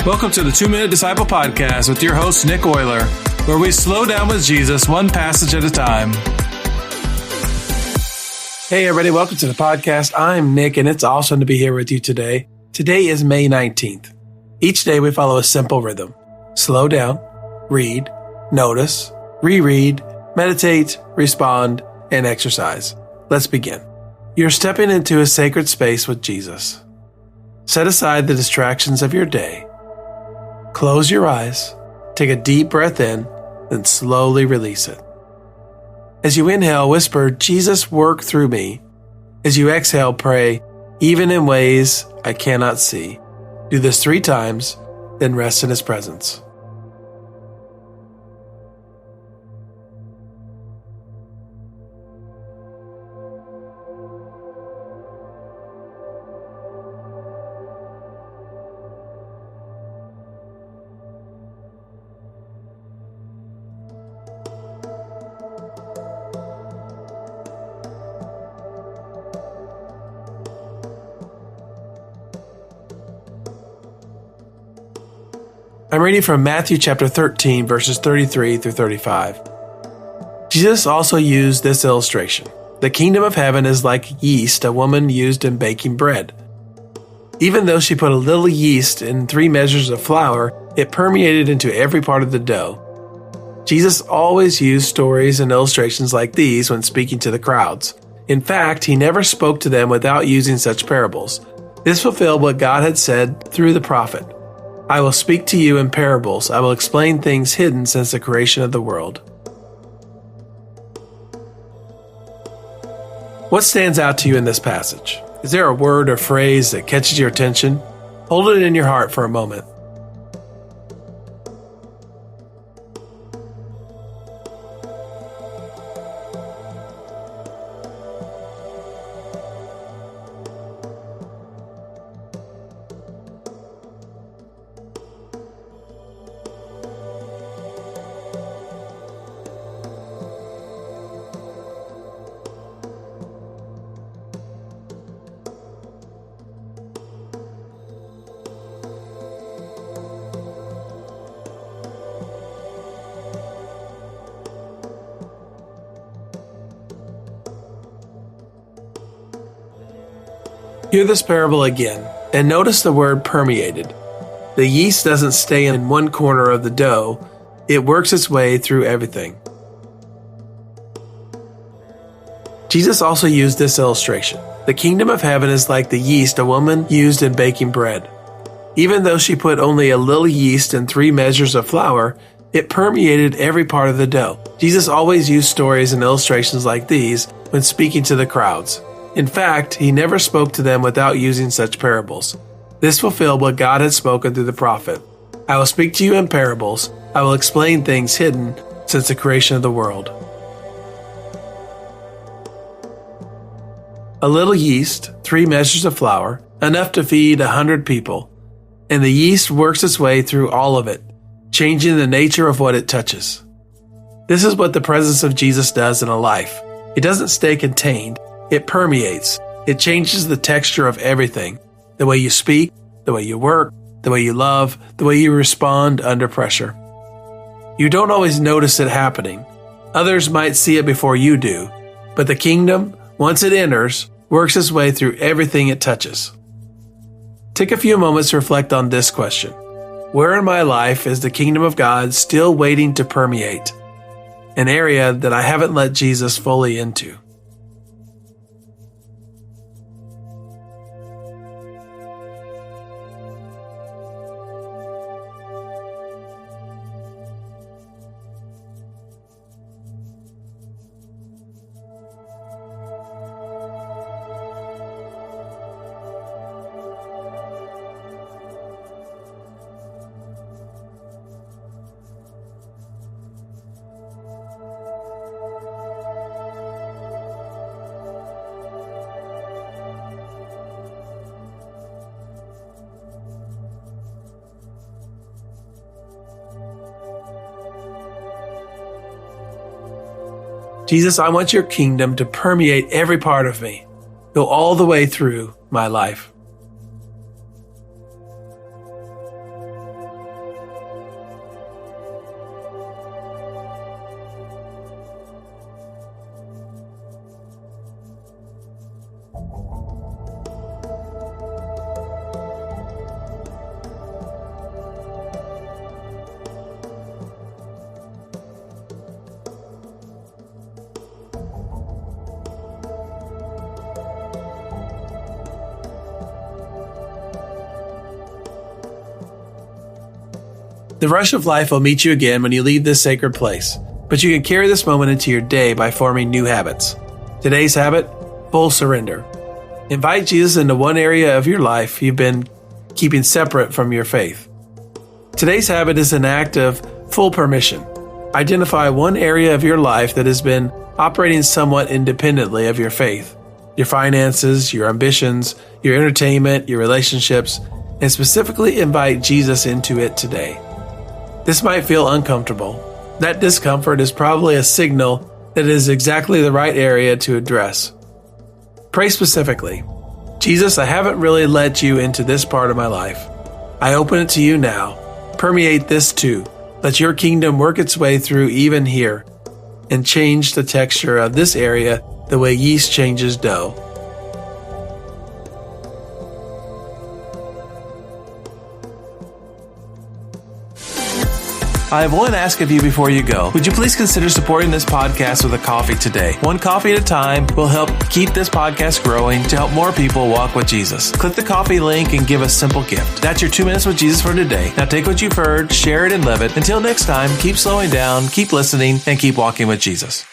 Welcome to the 2-Minute Disciple Podcast with your host, Nick Euler, where we slow down with Jesus one passage at a time. Hey, everybody. Welcome to the podcast. I'm Nick, and it's awesome to be here with you today. Today is May 19th. Each day we follow a simple rhythm. Slow down, read, notice, reread, meditate, respond, and exercise. Let's begin. You're stepping into a sacred space with Jesus. Set aside the distractions of your day. Close your eyes, take a deep breath in, then slowly release it. As you inhale, whisper, "Jesus, work through me." As you exhale, pray, "Even in ways I cannot see." Do this 3 times, then rest in His presence. I'm reading from Matthew chapter 13, verses 33 through 35. Jesus also used this illustration. The kingdom of heaven is like yeast a woman used in baking bread. Even though she put a little yeast in 3 measures of flour, it permeated into every part of the dough. Jesus always used stories and illustrations like these when speaking to the crowds. In fact, He never spoke to them without using such parables. This fulfilled what God had said through the prophet. "I will speak to you in parables. I will explain things hidden since the creation of the world." What stands out to you in this passage? Is there a word or phrase that catches your attention? Hold it in your heart for a moment. Hear this parable again, and notice the word permeated. The yeast doesn't stay in one corner of the dough, it works its way through everything. Jesus also used this illustration. The kingdom of heaven is like the yeast a woman used in baking bread. Even though she put only a little yeast in 3 measures of flour, it permeated every part of the dough. Jesus always used stories and illustrations like these when speaking to the crowds. In fact, He never spoke to them without using such parables. This fulfilled what God had spoken through the prophet. "I will speak to you in parables. I will explain things hidden since the creation of the world." A little yeast, 3 measures of flour, enough to feed 100 people. And the yeast works its way through all of it, changing the nature of what it touches. This is what the presence of Jesus does in a life. It doesn't stay contained. It permeates. It changes the texture of everything. The way you speak, the way you work, the way you love, the way you respond under pressure. You don't always notice it happening. Others might see it before you do. But the kingdom, once it enters, works its way through everything it touches. Take a few moments to reflect on this question. Where in my life is the kingdom of God still waiting to permeate? An area that I haven't let Jesus fully into. Jesus, I want your kingdom to permeate every part of me, go all the way through my life. The rush of life will meet you again when you leave this sacred place, but you can carry this moment into your day by forming new habits. Today's habit, full surrender. Invite Jesus into one area of your life you've been keeping separate from your faith. Today's habit is an act of full permission. Identify one area of your life that has been operating somewhat independently of your faith. Your finances, your ambitions, your entertainment, your relationships, and specifically invite Jesus into it today. This might feel uncomfortable. That discomfort is probably a signal that it is exactly the right area to address. Pray specifically. Jesus, I haven't really let you into this part of my life. I open it to you now. Permeate this too. Let your kingdom work its way through even here and change the texture of this area the way yeast changes dough. I have one ask of you before you go. Would you please consider supporting this podcast with a coffee today? One coffee at a time will help keep this podcast growing to help more people walk with Jesus. Click the coffee link and give a simple gift. That's your 2 minutes with Jesus for today. Now take what you've heard, share it, and live it. Until next time, keep slowing down, keep listening, and keep walking with Jesus.